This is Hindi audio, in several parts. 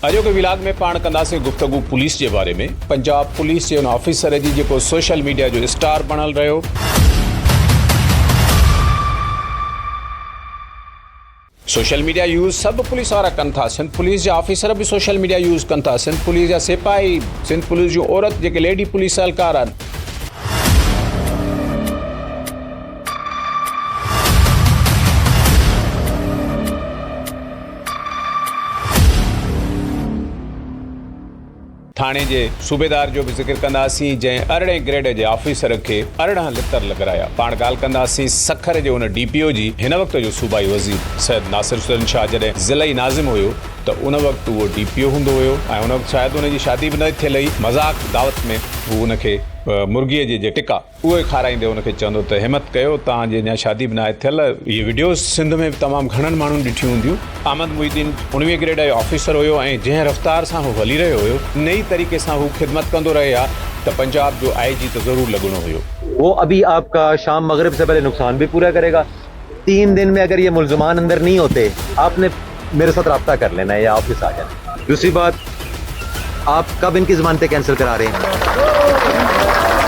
अॼोके विलाग में पाण कंदासीं गुफ्तगू पुलिस जे बारे में। पंजाब पुलिस जे उन ऑफिसर जी जेको सोशल मीडिया जो स्टार बणल रहियो। सोशल मीडिया यूज़ सब पुलिस वारा कनि था। सिंध पुलिस जा ऑफिसर भी सोशल मीडिया यूज़ कनि था। सिंध पुलिस जा सिपाही, सिंध पुलिस जूं औरत जेके लेडी पुलिस एहलकार आहिनि। थाणे जे सूबेदार जो भी ज़िक्र कंदासीं जंहिं 18 ग्रेड जे ऑफिसर खे 18 लितर लॻराया। पाण ॻाल्हि कंदासीं सखर जे उन DPO जी। हिन वक़्त जो सूबाई वज़ीर सैयद नासिर हुसैन शाह जॾहिं ज़िलई नाज़िम हुयो त उन वक़्तु उहो DPO हूंदो हुयो ऐं उन वक़्तु शायदि उनजी शादी बि न थियल हुई। मज़ाक दावत में हू उनखे मुर्गीअ जे टिका उहे खाराईंदे उनखे चवंदो त हिमत कयो, तव्हांजी अञा शादी बि न आहे थियल। इहे वीडियोज़ सिंध में तमामु घणनि माण्हुनि ॾिठियूं हूंदियूं। अहमद मुहिद्दीन 19 ग्रेड जो ऑफिसर हुयो ऐं जंहिं रफ़्तार सां हू हली रहियो हुयो, नई तरीक़े सां हू ख़िदमत कंदो रहे हा त पंजाब जो IG त ज़रूरु लॻणो हुयो। वो अभी आपका शाम मगरिब से पहले नुकसान भी पूरा करेगा। 3 दिन में अगर ये मुल्ज़मान अंदर नहीं होते, आपने मेरे साथ रब्ता कर लेना है या ऑफिस आ जाना। दूसरी बात, आप कब इनकी ज़मानतें कैंसिल करा रहे हैं?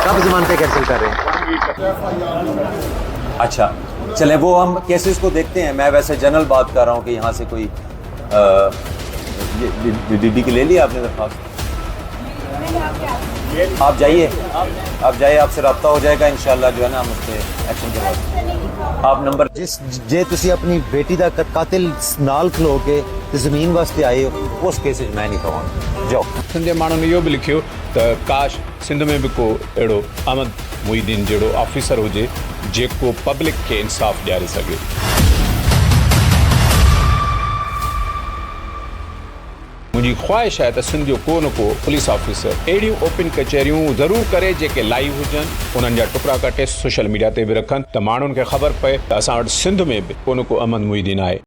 कब ज़मानतें कैंसिल कर रहे हैं? अच्छा, चलें वो हम केसेस को देखते हैं। मैं वैसे जनरल बात कर रहा हूँ कि यहाँ से कोई DD की ले लिया आपने दरख्वास्त? आप जाइए, आपसे रब्ता हो जाएगा इंशाल्लाह, जो है ना हम उस पर एक्शन करवाएंगे। आप नंबर जिस जे तुसी अपनी बेटी दा कातिल नाल खलो के ज़मीन वास्ते आए हो, उस केस मैं नहीं कहांगा। जाओ। सिंध जे माण्हुनि इहो बि लिखियो त काश सिंध में बि को अहिड़ो अहमद मुहिद्दीन जहिड़ो ऑफिसर हुजे जेको पब्लिक खे इंसाफ़ ॾियारे सघे। मुंहिंजी ख़्वाहिश आहे त सिंध जो को न को पुलिस ऑफिसर अहिड़ियूं ओपन कचहरियूं ज़रूरु करे जेके लाइव हुजनि, उन्हनि जा टुकड़ा कटे सोशल मीडिया ते बि रखनि त माण्हुनि खे ख़बर पए त असां वटि सिंध में बि को न को अहमद मुहिद्दीन आहे।